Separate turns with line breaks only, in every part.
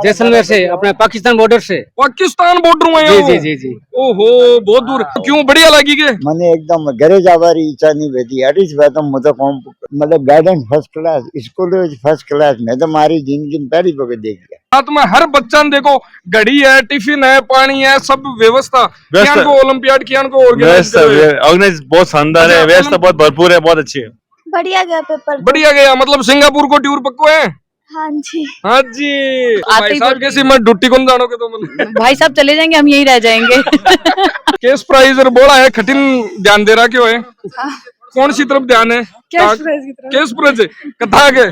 जैसलमेर से, अपने पाकिस्तान बॉर्डर से।
पाकिस्तान बॉर्डर में
जी जी जी जी।
ओहो बहुत दूर, क्यों बढ़िया लगी के?
મને એકદમ ઘરે જવાની ઈચ્છા નહીં થતી અઢી તો હું તો मतलब guidance first class school first class में तो मारी जिंदगी में पहली वक्त देख गया।
साथ में हर बच्चा ने देखो घड़ी है, टिफिन है, पानी है, सब व्यवस्था। कियान को ओलंपियाड कियान को
ऑर्गेनाइज बहुत शानदार है, व्यवस्था बहुत भरपूर है, बहुत अच्छी है।
बढ़िया गया पेपर।
बढ़िया गया, मतलब सिंगापुर को टूर पक्को है।
हाँ जी
हाँ जी। भाई साहब कैसी मैं ड्यूटी कौन जानोगे तुम?
भाई साहब चले जाएंगे, हम यहीं रह जाएंगे।
केस प्राइज बोला है, कठिन ध्यान दे रहा क्यों है? कौन सी तरफ ध्यान है? केस प्राइज कथा के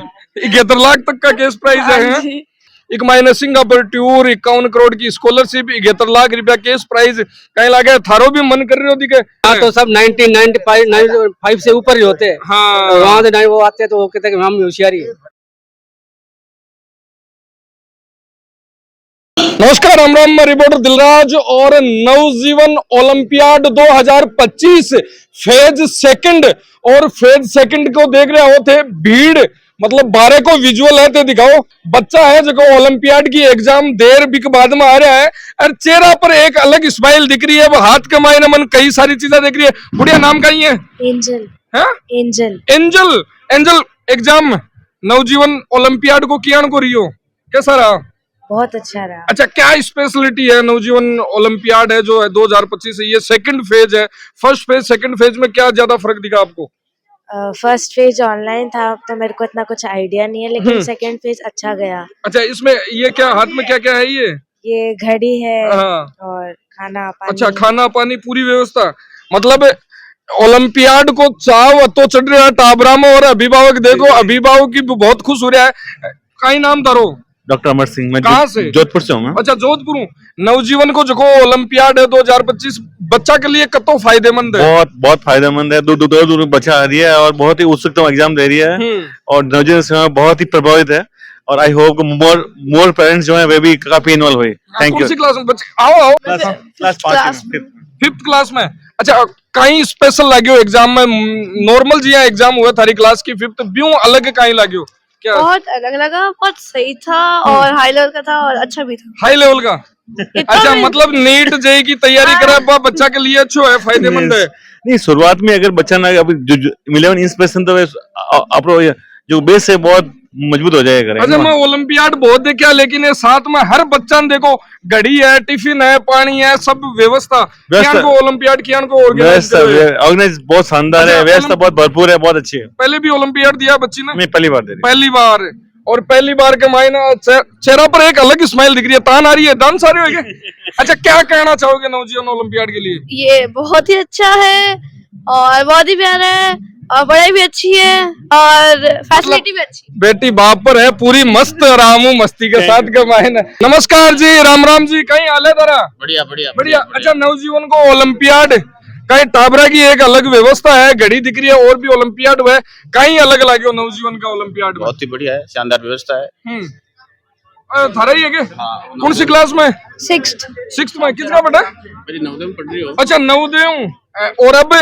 71 लाख तक का केस प्राइज है। एक महीने सिंगापुर टूर, 51 करोड़ की स्कॉलरशिप, 71 लाख रुपया केस प्राइज। कहीं लगे थारो भी मन कर रहे हो दिखे?
हाँ तो सब 1995 से ऊपर ही होते हैं।
हाँ
तो वहाँ से वो आते हैं तो वो कहते हैं कि हम होशियारी है।
नमस्कार, राम राम, रिपोर्टर दिलराज और नवजीवन ओलंपियाड 2025 फेज सेकंड और फेज सेकंड को देख रहे होते भीड़, मतलब 12 को विजुअल है तो दिखाओ। बच्चा है जो ओलंपियाड की एग्जाम देर बिक बाद में आ रहा है और चेहरा पर एक अलग स्माइल दिख रही है, वो हाथ कमाए न मन कई सारी चीजें दिख रही है। बुढ़िया नाम का ही है?
एंजल।
है
एंजल।
एंजल। एंजल एग्जाम नवजीवन ओलंपियाड को कियान को रियो कैसा रहा?
बहुत अच्छा रहा।
अच्छा, क्या स्पेशलिटी है? नवजीवन ओलंपियाड है जो है 2025 है, ये सेकंड फेज है। फर्स्ट फेज सेकंड फेज में क्या ज्यादा फर्क दिखा आपको?
फर्स्ट फेज ऑनलाइन था तो मेरे को इतना कुछ आइडिया नहीं है, लेकिन सेकंड फेज अच्छा गया।
अच्छा, इसमें ये क्या हाथ में क्या क्या है?
ये घड़ी है
हाँ।
और खाना पानी।
अच्छा, खाना पानी पूरी व्यवस्था। मतलब ओलंपियाड को चाव तो चढ़ रहा है टाबरा में, और अभिभावक देखो, अभिभावक की बहुत खुश हो रहा है। कई नाम तारो?
डॉक्टर अमर सिंह। मैं
कहाँ से?
जोधपुर से हूँ मैं।
अच्छा, जोधपुर हूँ। नवजीवन को जो ओलंपियाड है 2025 बच्चा के लिए कतो फायदेमंद है?
बहुत बहुत फायदेमंद है। दूर बच्चा आ रही है और बहुत ही उत्सुकता एग्जाम दे रही है, और नवजीवन से बहुत ही प्रभावित है। और आई होप मोर पेरेंट्स जो है वे भी काफी इन्वॉल्व हुए। Thank you.
क्लास में बच्चे आओ
क्लास
5th क्लास में। अच्छा, कहीं स्पेशल लाग्यो एग्जाम में? नॉर्मल जी एग्जाम हुआ थारी क्लास की 5th ब्यू अलग कहीं लाग्यो? क्या
बहुत अलग लगा, बहुत सही था और हाई लेवल का था और अच्छा भी था।
हाई लेवल का? अच्छा, मतलब नीट जेई की तैयारी करे बच्चा के लिए अच्छा है, फायदेमंद है।
नहीं, शुरुआत में अगर बच्चा ना अभी जो 11 इंस्पिरेशन तो अपनो जो बेस है बहुत मजबूत हो जाएगा।
अच्छा, मैं ओलंपियाड बहुत देखा, लेकिन ये साथ में हर बच्चा ने देखो घड़ी है, टिफिन है, पानी है, सब व्यवस्था। कियान को ओलंपियाड कियान को
ऑर्गेनाइज बहुत शानदार है, व्यवस्था बहुत भरपूर है, बहुत अच्छी है।
पहले भी ओलंपियाड दिया बच्ची ने?
मैं पहली बार दे रही।
पहली बार, और पहली बार के मायना चेहरा पर एक अलग स्माइल दिख रही है। तान आ रही है, डांस आ रही है? अच्छा, क्या कहना चाहोगे नवजीवन ओलंपियाड के लिए?
ये बहुत ही अच्छा है और बहुत ही प्यारा है और पढ़ाई भी अच्छी है और फैसिलिटी भी अच्छी।
बेटी बाप पर है पूरी मस्त, रामू मस्ती के साथ के मायने। नमस्कार जी, राम राम जी, कहीं हाल है तारा?
बढ़िया बढ़िया
बढ़िया। अच्छा, नवजीवन को ओलंपियाड कहीं टाबरा की एक अलग व्यवस्था है, घड़ी दिख रही है, और भी ओलंपियाड हुआ है, कहीं अलग लगे नवजीवन का ओलंपियाड?
बहुत ही बढ़िया है, शानदार व्यवस्था है।
थारा ही है क्या? कौन सी क्लास में?
6th
में। कितना बेटा?
मेरी नवोदय में पढ़ रही हो?
अच्छा, नवोदय। और अब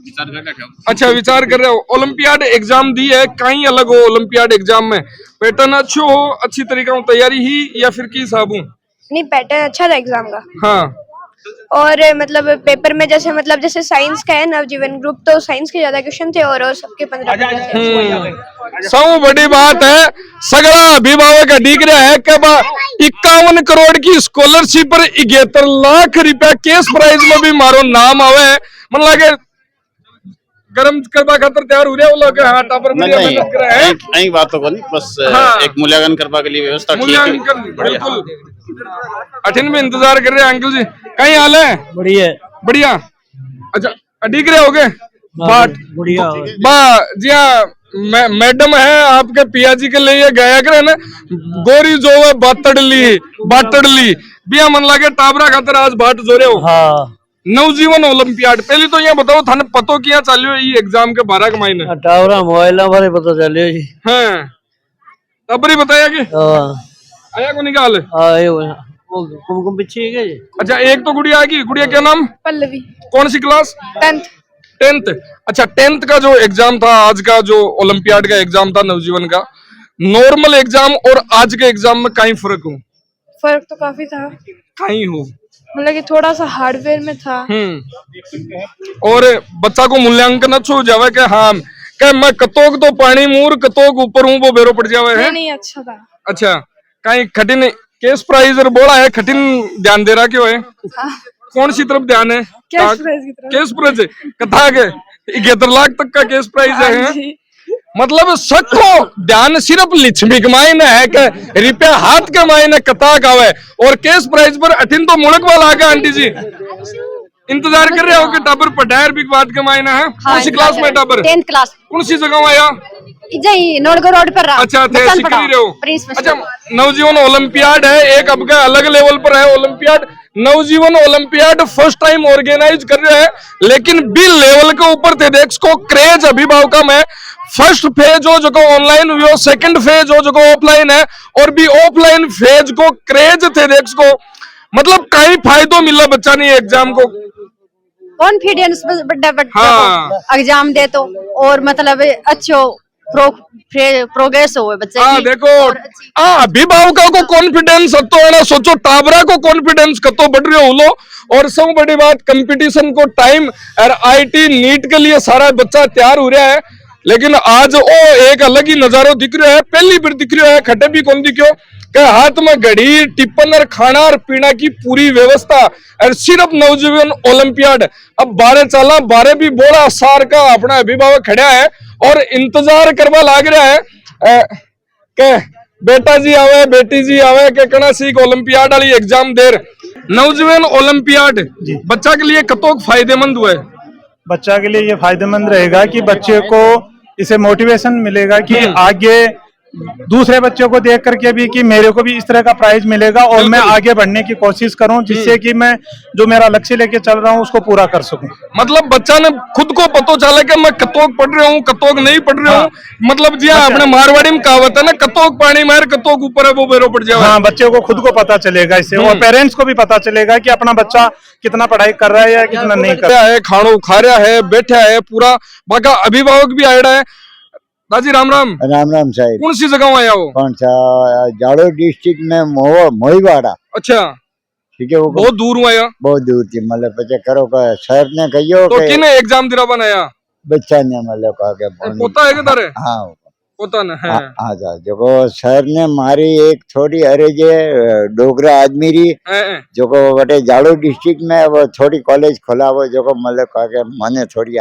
विचार कर रहे हो?
अच्छा, विचार कर रहे हो। ओलंपियाड एग्जाम दी है, कहीं अलग हो ओलंपियाड एग्जाम में? पैटर्न अच्छो हो, अच्छी तरीके से तैयारी ही, या फिर की हिसाब?
नहीं, पैटर्न अच्छा था एग्जाम का।
हाँ,
और मतलब पेपर में जैसे साइंस का है नवजीवन ग्रुप, तो साइंस के ज्यादा क्वेश्चन थे और सबके 15 थे।
सब बड़ी बात है, सगड़ा अभिभावक डीग रहा है कि 51 करोड़ की स्कॉलरशिप पर 71 लाख रुपया केस प्राइज में भी मारो नाम आवे। मन लगे गरम करवा खातर तैयार हो रहा है। हाँ, टापर
नहीं बात तो नहीं, बस
हाँ।
एक मूल्यांकन करवा के लिए व्यवस्था ठीक है।
बिल्कुल, अठिन में इंतजार कर रहे हैं अंकल जी। कहीं हाल है?
बढ़िया
बढ़िया। अच्छा, अडिग रहे हो गए?
बढ़िया
जी हाँ, मैडम है आपके पिया जी के लिए गया करे ना, गोरी जो है बातड़ली बिया मन लगे टाबरा खातर आज बाट जो रहे हो।
हाँ,
नवजीवन ओलंपियाड। पहले तो ये बताओ, थाने पतो किया चालियो ये एग्जाम के 12 के महीने?
टावरा मोबाइल बारे पता चलियो जी।
हाँ, तब ही बताया कि आया को निकाल
कुमकुम पीछे है जी।
अच्छा, एक तो गुड़िया आएगी। गुड़िया क्या नाम?
पल्लवी।
कौन सी क्लास? 10th। अच्छा, 10th का जो एग्जाम था आज का, जो ओलंपियाड का एग्जाम था नवजीवन का, नॉर्मल एग्जाम और आज के एग्जाम में कहीं फर्क हो?
फर्क तो काफी था,
कहीं हो?
मतलब कि थोड़ा सा हार्डवेयर में था।
और बच्चा को मूल्यांकन अच्छो हो जावे कि हाँ कि मैं कतोक तो पानी मूर कतोक ऊपर हूँ वो बेरो पड़ जावे है?
नहीं अच्छा था।
अच्छा, कहीं कठिन केस प्राइज और बोला है कठिन ध्यान दे रहा क्यों है? कौन सी तरफ ध्यान है?
कैश प्राइज की तरफ।
केस प्राइज कथा के 71 लाख तक का केस प्राइज है?
हाँ जी।
मतलब सबको ध्यान सिर्फ लिच्छमी के मायने है कि रुपया हाथ के मायने कथा का है और केस प्राइज पर अठिन तो मुड़क वाला आ गया। आंटी जी इंतजार कर रहे हो कि टाबर पढ़ायर बिग बात के मायने है? कौन सी क्लास में टाबर?
10th class.
कौन सी जगह आया?
नोडगो रोड पर रहा।
अच्छा थे सीखी रहे हो। अच्छा, नवजीवन ओलंपियाड है एक, अब का अलग लेवल पर है ओलंपियाड। नवजीवन ओलंपियाड फर्स्ट टाइम ऑर्गेनाइज कर रहे हैं, लेकिन बी लेवल के ऊपर थे देख को क्रेज अभिभावक में। फर्स्ट फेज हो जो ऑनलाइन हुई, सेकंड फेज हो जो ऑफलाइन है, और भी ऑफलाइन फेज को क्रेज थे देख को। मतलब कई फायदो मिला बच्चा ने एग्जाम को
कॉन्फिडेंस
हाँ।
एग्जाम दे तो और मतलब अच्छो प्रोग्रेस हो बच्चे
की। देखो अभिभावकों को कॉन्फिडेंस तो है ना, सोचो टाबरा को कॉन्फिडेंस कतो बढ़ रहे हो लो। और सब बड़ी बात कंपटीशन को टाइम और आईटी नीट के लिए सारा बच्चा तैयार हो रहा है, लेकिन आज वो एक अलग ही नजारो दिख रहा है। पहली बार दिख रहा है, खटे भी कौन दिखो कि हाथ में घड़ी टिप्पन और खाना और पीना की पूरी व्यवस्था और सिर्फ नवजीवन ओलंपियाड। अब 12 चाला 12 भी बोला सार का अपना अभिभावक खड़ा है और इंतजार करवा लाग रहा है के बेटा जी आवे बेटी जी आवे के कना सीख ओलंपियाड वाली एग्जाम देर। नवजीवन ओलंपियाड बच्चा के लिए कतोक फायदेमंद हुआ है?
बच्चा के लिए ये फायदेमंद रहेगा कि बच्चे को इसे मोटिवेशन मिलेगा कि आगे दूसरे बच्चों को देख करके भी कि मेरे को भी इस तरह का प्राइज मिलेगा और मैं आगे बढ़ने की कोशिश करूं, जिससे कि मैं जो मेरा लक्ष्य लेके चल रहा हूं उसको पूरा कर सकूं।
मतलब बच्चा ने खुद को पता चला कि मैं कतोक पढ़ रहा हूँ कतोक नहीं पढ़ रहा हूँ। मतलब जी अपने मारवाड़ी में कहावत है ना, कतोक पानी मार कतोक ऊपर है वो बेरो पड़ जाए।
हाँ, बच्चे को खुद को पता चलेगा इससे, और पेरेंट्स को भी पता चलेगा कि अपना बच्चा कितना पढ़ाई कर रहा है या कितना नहीं कर रहा
है। खानो खा रहा है, बैठा है पूरा, बाका अभिभावक भी आया है। दादी राम राम।
राम राम साहब।
कौन सी जगह आया हो?
कौन सा? जाड़ो डिस्ट्रिक्ट में मोईवाड़ा।
अच्छा,
ठीक है। वो
बहुत दूर हुआ या?
बहुत दूर थी, मतलब बच्चे करो का सर ने कहियो
तो किने एग्जाम दिरा बनाया?
बच्चा ने मतलब कहा के
पोता है के तारे?
हाँ
पोता ने है।
हाँ जा जो सर ने मारी एक थोड़ी अरे जे डोगरा आदमी री जो को बटे जाड़ो डिस्ट्रिक्ट में वो थोड़ी कॉलेज खोला वो जो को मतलब कहा के मने थोड़ी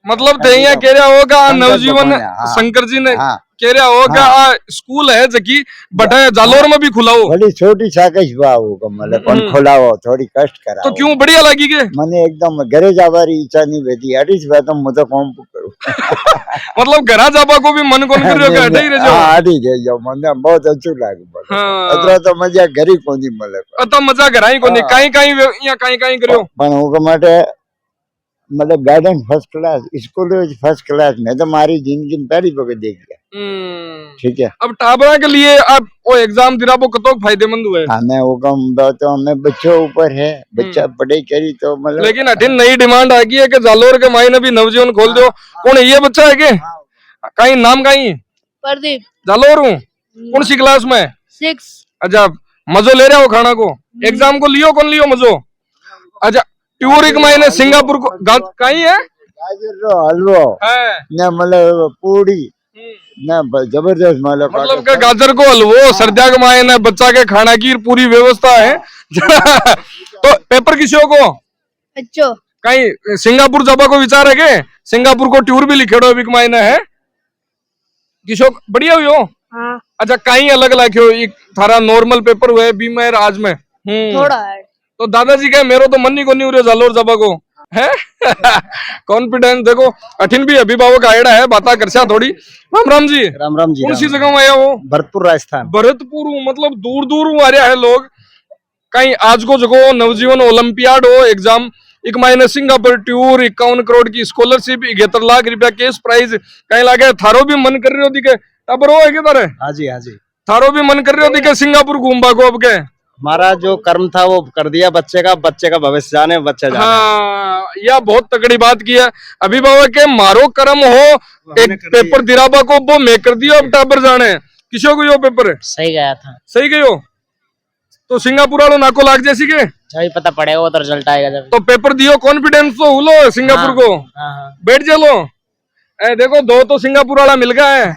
मतलब तेया कह रहा होगा नवजीवन शंकर जी ने कह रहा होगा स्कूल है जकी बटा जालोर में भी खुला हो।
बड़ी छोटी साकश बाबू को मतलब कौन खोला हो, थोड़ी कष्ट करा
तो क्यों बढ़िया लगी के?
मने एकदम घरे जावारी इच्छा नहीं बेटी हटिस बात मुझे कौन करूं।
मतलब घरा जाबा को भी मन कौन कर रहे हो? हटे ही रह जाओ।
हटी रह जाओ, मने बहुत अच्छो लागे। अतरा तो मजा घरी कोनी मले।
अत मजा घराई कोनी, काई करियो
पण उको माटे मतलब garden first class, school first class में तो मारी जिंदगी में पहली बार देख लिया। ठीक है।
अब टाबरा के लिए अब वो एग्जाम दिला वो कतो फायदेमंद हुए?
हमें वो कम तो हमें बच्चों ऊपर है, बच्चा पढ़ाई करी तो मतलब।
लेकिन अठिन नई डिमांड आ गई है कि जालोर के मायने भी नवजीवन खोल दो। कौन है ये बच्चा है के? कहीं नाम कहीं?
प्रदीप।
जालोर हूँ। कौन सी क्लास में?
6।
अच्छा, मजो ले रहे हो खाना को? एग्जाम को लियो कौन लियो मजो? अच्छा, टूरिक मायने सिंगापुर को कहीं है?
गाजर रो हलवो न मतलब पूरी न जबरदस्त मतलब
का गाजर को हलवो सर्दिया के मायने बच्चा के खाना की पूरी व्यवस्था है। तो पेपर किसी को
अच्छो
कहीं सिंगापुर जाबा को विचार है के? सिंगापुर को टूर भी लिखेड़ो बिक मायने है किशो बढ़िया हुई हो।
हाँ। अच्छा,
कहीं अलग लाख्यो एक थारा नॉर्मल पेपर हुए बी में आज में
थोड़ा है
तो दादाजी कहे मेरो तो मन नहीं को नहीं उरे जालोर जाबा को है। कॉन्फिडेंस देखो अठिन भी अभिभावक आयड़ा है बाता करसा थोड़ी। राम राम जी।
राम राम जी।
कौन सी जगह में आया हो?
भरतपुर राजस्थान।
भरतपुर मतलब दूर दूर आ रहा है लोग। कहीं आज को जगो नवजीवन ओलंपियाड हो एग्जाम एक महीने सिंगापुर टूर 51 करोड़ की स्कॉलरशिप 71 लाख रुपया केस प्राइज कहीं लागे थारो भी मन कर रहे हो दिखे तब रो है के तारे?
हाँ जी हाँ जी।
थारो भी मन कर रहे हो दिखे सिंगापुर घूमबा को अब के?
हमारा जो कर्म था वो कर दिया, बच्चे का भविष्य जाने, बच्चा जाने।
हाँ, यह बहुत तगड़ी बात की है। अभिभावक के मारो कर्म हो, एक पेपर दिराबा को वो मैं कर दियो, अब टाबर जाने किसी को यो पेपर
सही गया था।
सही गयो तो सिंगापुर वालों नाको लाग जैसी के
जब पता पड़ेगा वो तो रिजल्ट आएगा जब।
तो पेपर दियो, कॉन्फिडेंस तो हुलो सिंगापुर को। बैठ चलो, देखो दो तो सिंगापुर वाला मिल गया है।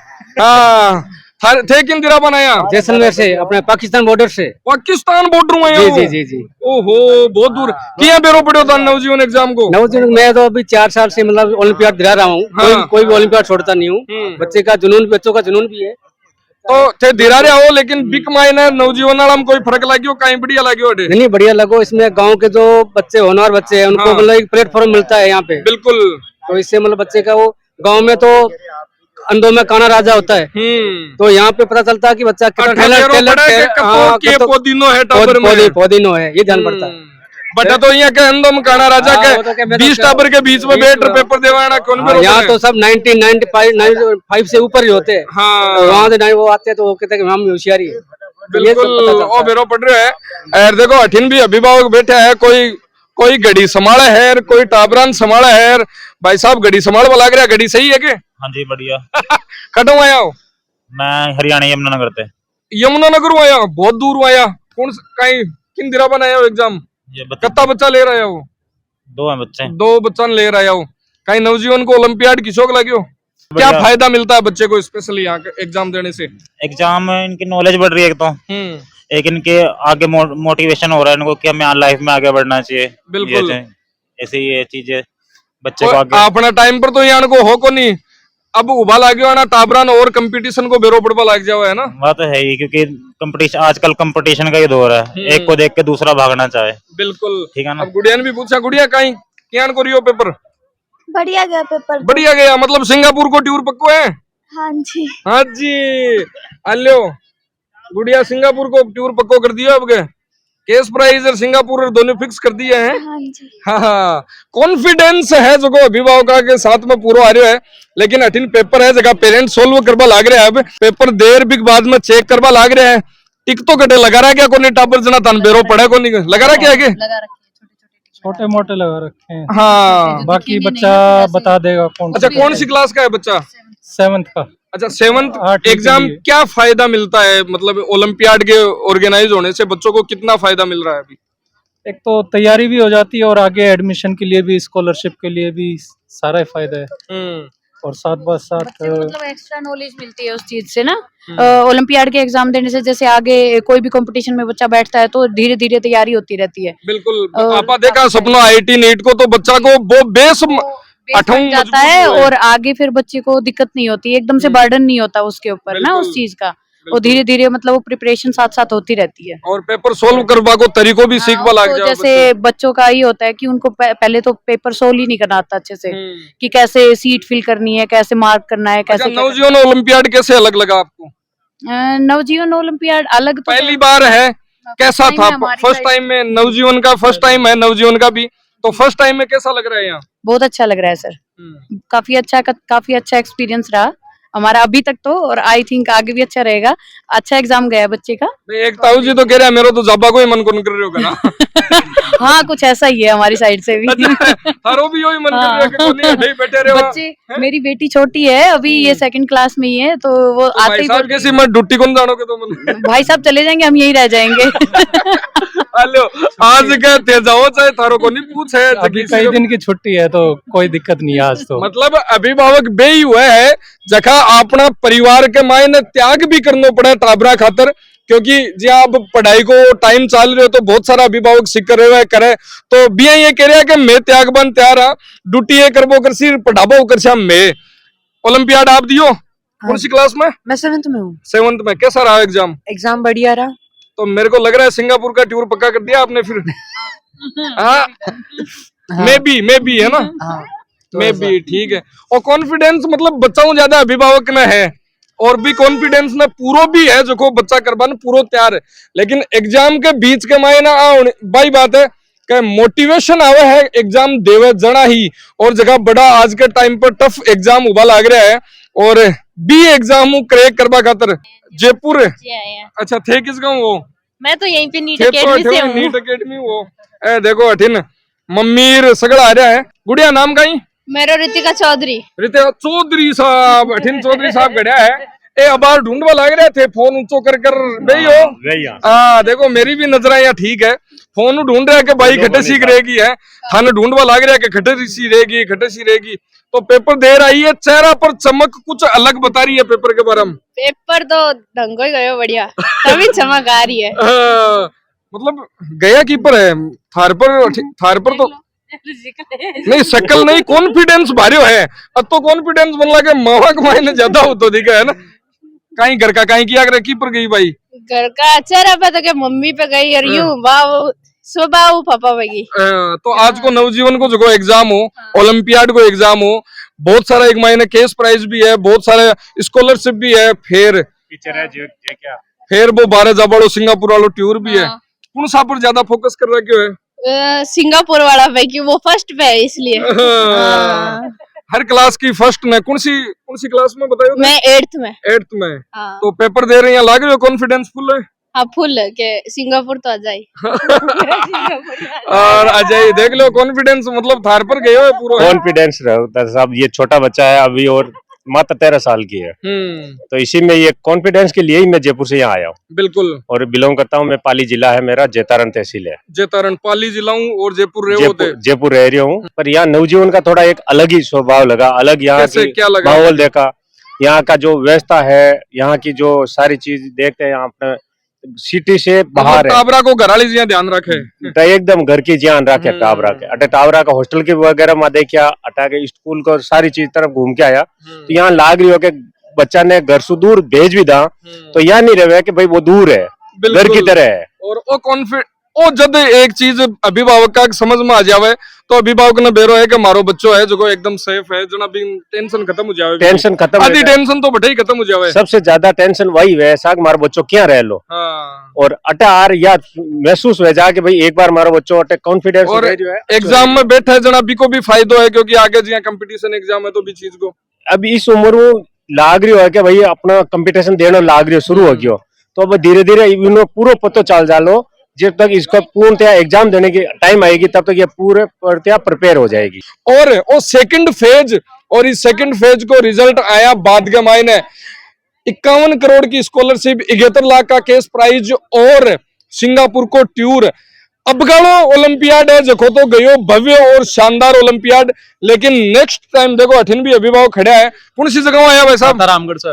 हाँ, थे किन दिरा बनाया?
जैसलमेर से, अपने पाकिस्तान बॉर्डर से।
पाकिस्तान बॉर्डर में?
जी जी जी जी।
ओहो, बहुत दूर। किया बेरो पड़ो था नवजीवन एग्जाम को?
नवजीवन मैं तो अभी 4 साल से मतलब ओलंपियाड दिला रहा हूँ।
हाँ।
कोई भी ओलंपियाड छोड़ता नहीं हूँ। बच्चे का जुनून, बच्चों का जुनून भी है।
तो थे दिरा रहे हो, लेकिन बिक मायने नवजीवन वाला में कोई फर्क लगियो? कहीं बढ़िया लगियो?
नहीं, बढ़िया लगो। इसमें गाँव के जो बच्चे, होनहार बच्चे हैं, उनको मतलब एक प्लेटफॉर्म मिलता है यहाँ पे।
बिल्कुल।
तो इससे मतलब बच्चे का वो, गाँव में तो अंधों में काना राजा होता है, तो यहाँ पे पता चलता है कि बच्चा कितना पोदिनो है, ये जान पड़ता है।
बटा तो यहाँ के अंधों में काना राजा के 20 टाबर के बीच में बैठ पेपर देवाना कौन?
यहाँ तो सब 95 से ऊपर ही होते हैं। वहाँ से वो आते हैं तो वो कहते हैं हम होशियारी है।
बिल्कुल, ओ बेरो पड़ रहे है। देखो अठिन भी अभिभावक बैठे है, कोई घड़ी संभाला है, कोई टाबरान संभाला है। भाई साहब घड़ी संभाल लग रहा है, घड़ी सही है के?
हाँ जी बढ़िया।
कटो आया हो?
मैं हरियाणा यमुनानगर से।
यमुनानगर आया? बहुत दूर आया। कौन कहीं किन दिरा बनाया हो एग्जाम? कितना बच्चा ले रहा हो?
2 हैं बच्चे।
2 बच्चा ले रहा हो। कहीं नवजीवन को ओलंपियाड की शौक लगे हो? क्या फायदा मिलता है बच्चे को स्पेशली यहाँ के एग्जाम देने से?
एग्जाम में इनकी नॉलेज बढ़ रही है एक तो, एक इनके आगे मोटिवेशन हो रहा है इनको कि हमें लाइफ में आगे बढ़ना चाहिए।
बिल्कुल,
ऐसे ये चीजें बच्चे को आगे।
अपना टाइम पर तो यहाँ को हो को नहीं, अब उभा लागे ना टाबरान और कंपटीशन को बेरो पड़वा लग जाओ, है ना?
बात तो है ही, क्योंकि कंपटीशन, आजकल कंपटीशन का ही दौर है। एक को देख के दूसरा भागना चाहे।
बिल्कुल,
ठीक है ना?
अब गुड़िया ने भी पूछा, गुड़िया कहीं क्या को रियो पेपर?
बढ़िया गया पेपर।
बढ़िया गया, मतलब सिंगापुर को टूर पक्को है?
हाँ जी।
हाँ जी, अल्लो गुड़िया सिंगापुर को टूर पक्को कर दिया। अब केस प्राइज और सिंगापुर दोनों फिक्स कर दिए हैं।
हाँ जी।
हाँ, कॉन्फिडेंस है जो अभिभावक के साथ में पूरा आ रहा है। लेकिन अठिन पेपर है जगह पेरेंट सोल्व करवा लाग रहे हैं। अब पेपर देर भी बाद में चेक करवा लाग रहे हैं। टिक तो कटे लगा रहा है क्या? कोई टाबर जना तन बेरो पड़ा को नहीं लगा रहा क्या है?
छोटे मोटे लगा रखे हैं।
हाँ,
बाकी बच्चा बता देगा कौन।
अच्छा, कौन सी क्लास का है बच्चा?
7th का।
अच्छा, 7th एग्जाम। क्या फायदा मिलता है मतलब ओलंपियाड के ऑर्गेनाइज होने से बच्चों को कितना फायदा मिल रहा है अभी?
एक तो तैयारी भी हो जाती है और आगे एडमिशन के लिए भी, स्कॉलरशिप के लिए भी सारा फायदा है। और साथ
मतलब एक्स्ट्रा नॉलेज मिलती है उस चीज से ना। ओलंपियाड के एग्जाम देने से जैसे आगे कोई भी कंपटीशन में बच्चा बैठता है तो धीरे धीरे तैयारी होती रहती है।
बिल्कुल, आपा देखा सपना IIT नीट को तो बच्चा को वो बेस
जाता है और आगे फिर बच्चे को दिक्कत नहीं होती, एकदम से बर्डन नहीं होता उसके ऊपर ना उस चीज का। और धीरे धीरे मतलब वो प्रिपरेशन साथ साथ होती रहती है
और पेपर सोल्व करवा को तरीकों भी सीखवा लग जाओ।
जैसे बच्चों का ही होता है कि उनको पहले तो पेपर सोल्व ही नहीं करना आता अच्छे से, कि कैसे सीट फिल करनी है, कैसे मार्क करना है, कैसे।
नवजीवन ओलंपियाड कैसे अलग लगा आपको?
नवजीवन ओलंपियाड अलग तो
पहली बार है, कैसा था फर्स्ट टाइम में? नवजीवन का फर्स्ट टाइम है, नवजीवन का भी, तो फर्स्ट टाइम में कैसा लग रहा है यहाँ?
बहुत अच्छा लग रहा है सर, काफी अच्छा एक्सपीरियंस रहा हमारा अभी तक तो, और आई थिंक आगे भी अच्छा रहेगा। अच्छा एग्जाम गया बच्चे का।
एक ताऊ जी तो कह रहे हैं मेरा तो जाबा को ही मन कौन कर रहे हो ना।
हाँ, कुछ ऐसा ही है हमारी साइड से भी।
थारो भी यही मन कर रहे हो कि कोनी नहीं बैठे रहे हो?
बच्चे, मेरी बेटी छोटी है अभी, ये 2nd क्लास में ही है, तो वो
तो
आते ही
भाई कैसी मैं ड्यूटी कौन जानोगे तो
भाई साहब चले जाएंगे, हम यही रह जाएंगे।
हेलो, आज कहते जाओ चाहे थारो को नहीं पूछे,
अभी कई दिन की छुट्टी है तो कोई दिक्कत नहीं है आज तो।
मतलब अभिभावक बे ही हुए है जखा अपना परिवार के मायने त्याग भी करना पड़ा टाबरा खातर, क्योंकि जी आप पढ़ाई को टाइम चाल रहे हो तो बहुत सारा अभिभावक सीख रहे हुए करे, तो भी ये कह रहा है कि मैं त्याग बन तैयार हाँ, ड्यूटी ये करबो कर सी पढ़ाबो कर सी मैं। ओलंपियाड आप दियो? कौन सी क्लास में?
मैं 7th में हूँ।
7th में कैसा रहा एग्जाम?
एग्जाम बढ़िया रहा।
तो मेरे को लग रहा है सिंगापुर का टूर पक्का कर दिया आपने फिर। हाँ, मैं भी है ना। मैं भी ठीक है। और कॉन्फिडेंस मतलब बच्चा ज्यादा अभिभावक में है और भी कॉन्फिडेंस में पूरो भी है, जो को बच्चा करवाने पूरो तैयार है, लेकिन एग्जाम के बीच के मायना भाई बात है कि मोटिवेशन आवे है एग्जाम देवे जना ही, और जगह बड़ा आज के टाइम पर टफ एग्जाम उबा लग रहा है और बी एग्जाम क्रैक करवा खातर जयपुर। अच्छा, थे किस गाँव वो?
मैं तो यहीं पे नीट
खेत
अकेडमी से हूँ।
नीट अकेडमी वो ए देखो अठिन मम्मीर सगड़ा आ रहा है। गुड़िया नाम का ही
मेरा ऋतिका चौधरी।
रितिका चौधरी साहब अठिन चौधरी साहब गढ़िया है। ए अबार ढूंढवा लाग रहे थे फोन ऊंचो कर गई हो। हाँ देखो मेरी भी नजर यहाँ ठीक है। फोन ढूंढ रहा है कि भाई खटे सीख रहेगी है। थाने ढूंढवा लाग रहा है कि खटे सी रहेगी। तो पेपर दे रही है चेहरा पर चमक कुछ अलग बता रही है पेपर के बारे में।
पेपर तो ढंगो ही गयो बढ़िया तभी चमक आ रही है।
मतलब गया कीपर है थार पर तो नहीं शक्ल नहीं कॉन्फिडेंस भारी है। अब तो कॉन्फिडेंस बन लगे मावा के मायने ज्यादा हो तो दिखा है ना। कहीं घर का कहीं किया करे कीपर गई भाई
घर का चेहरा पे तो क्या मम्मी पे गई और यूं वाह सुबह पापा पे गई।
तो आज को नवजीवन को जो एग्जाम हो ओलंपियाड को एग्जाम हो बहुत सारा एक महीने केस प्राइज भी है बहुत सारे स्कॉलरशिप भी है फिर वो 12 जाबाड़ो सिंगापुर वालों टूर भी है। कौन सा पर ज्यादा फोकस कर रहा है
सिंगापुर वाला पे कि वो फर्स्ट पे है इसलिए।
हर क्लास की फर्स्ट में कौन सी क्लास में बताओ।
मैं 8th में।
तो पेपर दे रहे हैं लाग रहे हो कॉन्फिडेंस फुल है।
हाँ फुल के सिंगापुर तो आ जाए।
और अजय देख लो कॉन्फिडेंस मतलब थार पर गए हो पूरा
कॉन्फिडेंस रहता साहब। ये छोटा बच्चा है अभी और मात्र 13 साल की है। तो इसी में ये कॉन्फिडेंस के लिए ही मैं जयपुर से यहाँ आया हूँ।
बिल्कुल
और बिलोंग करता हूँ मैं पाली जिला है मेरा जैतारण तहसील है।
जैतारण पाली जिला हूँ और जयपुर
जयपुर रह रही हूँ। पर यहाँ नवजीवन का थोड़ा एक अलग ही स्वभाव लगा अलग यहाँ की माहौल देखा यहाँ का जो व्यवस्था है यहाँ की जो सारी चीज देखते हैं यहाँ अपने सिटी से बाहर है।
टाबरा को घराली जी ध्यान रखे
तो एकदम घर की ध्यान रखे टाबरा के अटे टाबरा का हॉस्टल के वगैरह में देखा अटा के स्कूल को सारी चीज तरफ घूम के आया। तो यहाँ लाग रही हो कि बच्चा ने घर से दूर भेज भी दा तो यहाँ नहीं रहे कि भाई वो दूर है घर की तरह है।
और वो जब एक चीज अभिभावक का समझ में आ जावे तो अभिभावक ने बेरो है कि मारो बच्चो है जो एकदम सेफ है जना भी टेंशन खत्म हो जावे।
टेंशन खत्म
आधी टेंशन तो बटे ही खत्म हो जावे।
सबसे ज्यादा टेंशन वही है साग मारो बच्चों क्या रह लो। और अटार या महसूस हो जा कि भाई एक बार मारो बच्चों अटे कॉन्फिडेंस
और जो है एग्जाम में बैठे जना भी को भी फायदो है क्योंकि आगे जी कंपटीशन एग्जाम है तो भी चीज को
अब इस उम्र में लाग रही हो कि भाई अपना कंपटीशन देना लाग रही हो शुरू हो गयो। तो अब धीरे धीरे पूरा पतो चाल जालो जब तक इसका पूर्णतया एग्जाम देने की टाइम आएगी तब तक ये पूरे प्रिपेयर हो जाएगी।
और सेकंड फेज और इस सेकंड फेज को रिजल्ट आया बाद के मायने 51 करोड़ की स्कॉलरशिप 71 लाख का केस प्राइज और सिंगापुर को टूर। अफगानो ओलंपियाड है जखो तो गयो भव्य और शानदार ओलंपियाड। लेकिन नेक्स्ट टाइम देखो अठिन भी अभिभावक खड़ा है कौन सी जगह आया भाई साहब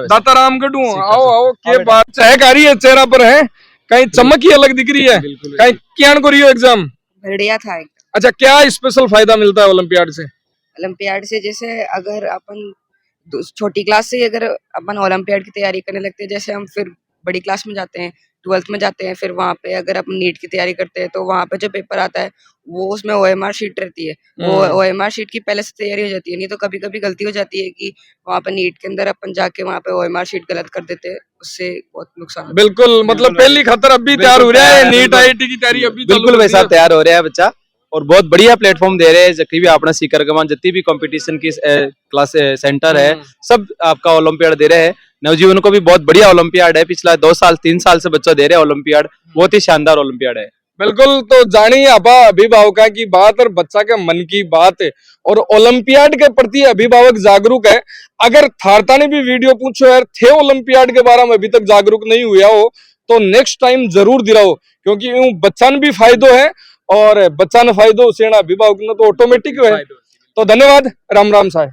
दाता रामगढ़ आओ के बात चहक आ रही है चेहरा पर है कहीं चमक ही अलग दिख रही है कहीं क्या को रही हो एग्जाम
बढ़िया था।
अच्छा क्या स्पेशल फायदा मिलता है ओलंपियाड से।
ओलंपियाड से जैसे अगर अपन छोटी क्लास से अगर अपन ओलंपियाड की तैयारी करने लगते हैं जैसे हम फिर बड़ी क्लास में जाते हैं 12th में जाते हैं फिर वहाँ पे अगर अपन नीट की तैयारी करते हैं तो वहाँ पे जो पेपर आता है वो उसमें OMR शीट रहती है। वो OMR शीट की पहले से तैयारी हो जाती है। नहीं तो कभी कभी गलती हो जाती है कि वहाँ पे नीट के अंदर अपन जाके वहाँ पे OMR शीट गलत कर देते हैं उससे बहुत नुकसान।
बिल्कुल मतलब पहली खतर अभी तैयार हो रहा है नीट IIT की तैयारी अभी
बिल्कुल वैसा तैयार हो रहा है बच्चा और बहुत बढ़िया प्लेटफॉर्म दे रहे हैं। जबकि भी अपना सीकर गमान जितनी भी कंपटीशन की क्लास सेंटर है सब आपका ओलंपियाड दे रहे हैं। नवजीवन को भी बहुत बढ़िया ओलंपियाड है पिछला 2 साल 3 साल से बच्चा दे रहे हैं ओलंपियाड बहुत ही शानदार ओलंपियाड है।
बिल्कुल तो जानिए आपा अभिभावक की बात और बच्चा के मन की बात है और ओलंपियाड के प्रति अभिभावक जागरूक है। अगर थारता ने भी वीडियो पूछो यार थे ओलंपियाड के बारे में अभी तक जागरूक नहीं हुआ हो तो नेक्स्ट टाइम जरूर दिलाओ क्योंकि बच्चा ने भी फायदो है और बच्चा ने फायदो से अभिभावक ने तो ऑटोमेटिक है। तो धन्यवाद राम राम साहब।